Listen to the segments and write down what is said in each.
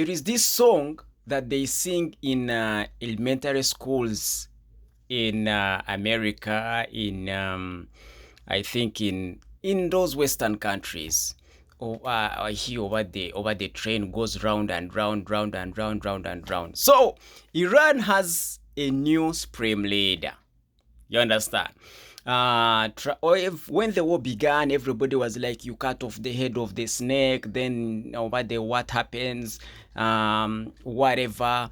There is this song that they sing in elementary schools in America, in I think in those Western countries. Here over the train goes round and round, round and round, round and round. So Iran has a new supreme leader. You understand? Or if, when the war began, everybody was like, you cut off the head of the snake, then over the what happens, whatever.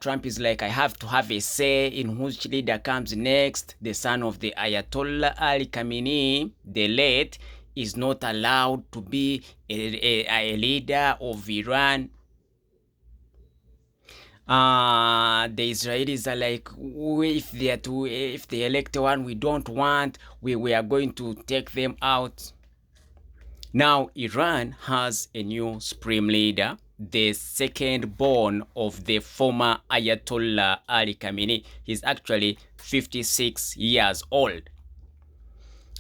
Trump is like, I have to have a say in which leader comes next. The son of the Ayatollah Ali Khamenei, the late, is not allowed to be a leader of Iran. The Israelis are like, if they elect one we don't want, we are going to take them out. Now Iran has a new supreme leader, the second born of the former Ayatollah Ali Khamenei. He's actually 56 years old.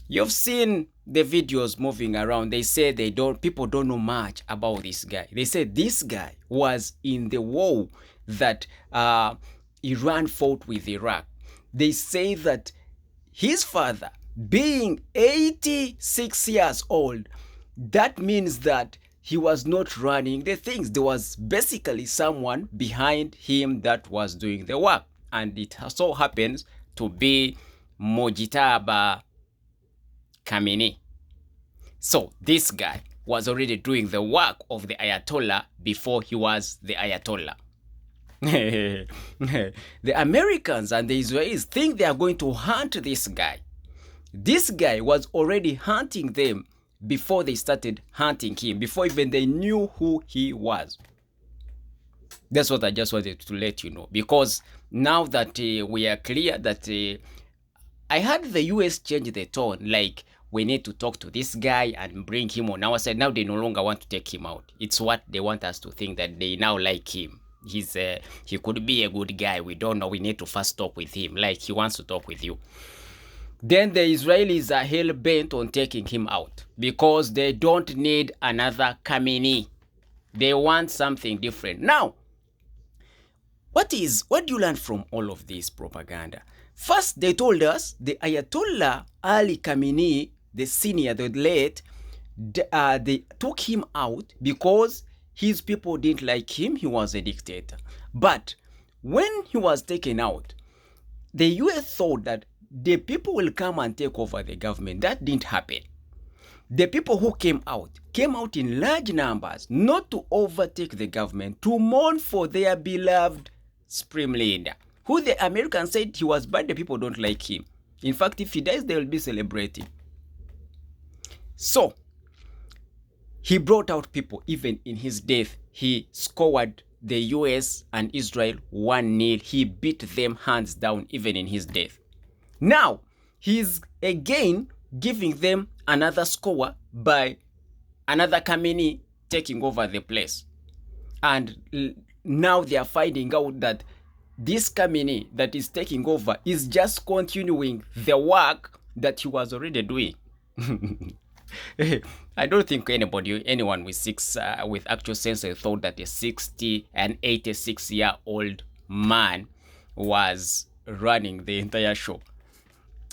You've seen the videos moving around. They say people don't know much about this guy. They say this guy was in the war that Iran fought with Iraq. They say that his father, being 86 years old, that means that he was not running the things. There was basically someone behind him that was doing the work. And it so happens to be Mojtaba Khamenei. So this guy was already doing the work of the Ayatollah before he was the Ayatollah. The Americans and the Israelis think they are going to hunt this guy. This guy was already hunting them before they started hunting him, before even they knew who he was. That's what I just wanted to let you know, because now that we are clear that I had the US change the tone, like we need to talk to this guy and bring him on our side. Now they no longer want to take him out. It's what they want us to think, that they now like him. He could be a good guy. We don't know. We need to first talk with him. Like he wants to talk with you. Then the Israelis are hell bent on taking him out because they don't need another Khamenei. They want something different. Now, what do you learn from all of this propaganda? First, they told us the Ayatollah Ali Khamenei, the senior, the late, they took him out because his people didn't like him. He was a dictator. But when he was taken out, the US thought that the people will come and take over the government. That didn't happen. The people who came out in large numbers, not to overtake the government, to mourn for their beloved supreme leader, who the Americans said he was bad. The people don't like him. In fact, if he dies, they will be celebrating. So he brought out people. Even in his death, he scored the US and Israel 1-0. He beat them hands down even in his death. Now he's again giving them another score by another Khamenei taking over the place. And now they are finding out that this Khamenei that is taking over is just continuing the work that he was already doing. I don't think anyone with actual sense thought that a 60 and 86-year-old man was running the entire show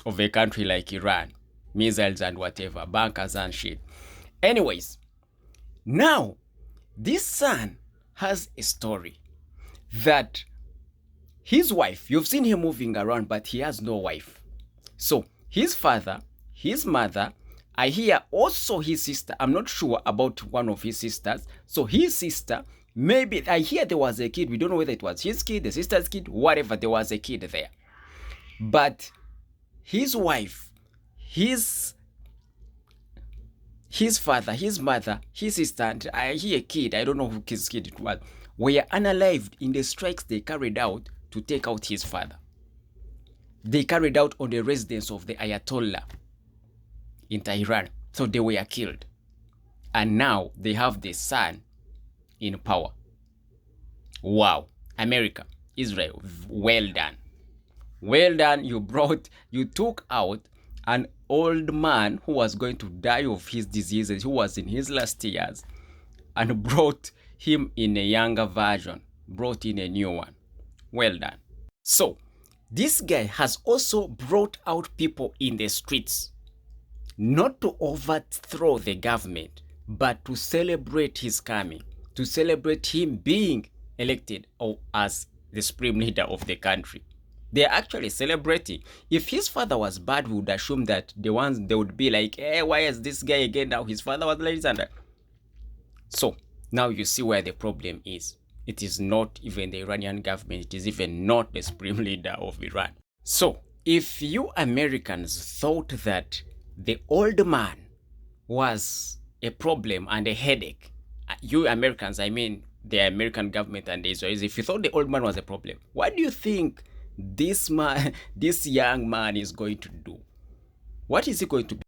of a country like Iran, missiles and whatever, bunkers and shit. Anyways, now this son has a story that his wife, you've seen him moving around, but he has no wife. So his father, his mother, I hear also his sister. I'm not sure about one of his sisters. So his sister, maybe, I hear there was a kid. We don't know whether it was his kid, the sister's kid, whatever. There was a kid there. But his wife, his father, his mother, his sister, and I hear a kid, I don't know who his kid it was, were unalived in the strikes they carried out to take out his father. They carried out on the residence of the Ayatollah in Tehran. So they were killed. And now they have the son in power. Wow. America, Israel, well done. Well done. You took out an old man who was going to die of his diseases, who was in his last years, and brought him in a younger version, brought in a new one. Well done. So, this guy has also brought out people in the streets, not to overthrow the government, but to celebrate his coming, to celebrate him being elected as the supreme leader of the country. They're actually celebrating. If his father was bad, we would assume that they would be like, hey, why is this guy again now? His father was ladies and so now you see where the problem is. It is not even the Iranian government. It is even not the supreme leader of Iran. So if you Americans thought that the old man was a problem and a headache, you Americans, I mean the American government and the Israelis, if you thought the old man was a problem, what do you think this young man is going to do? What is he going to be?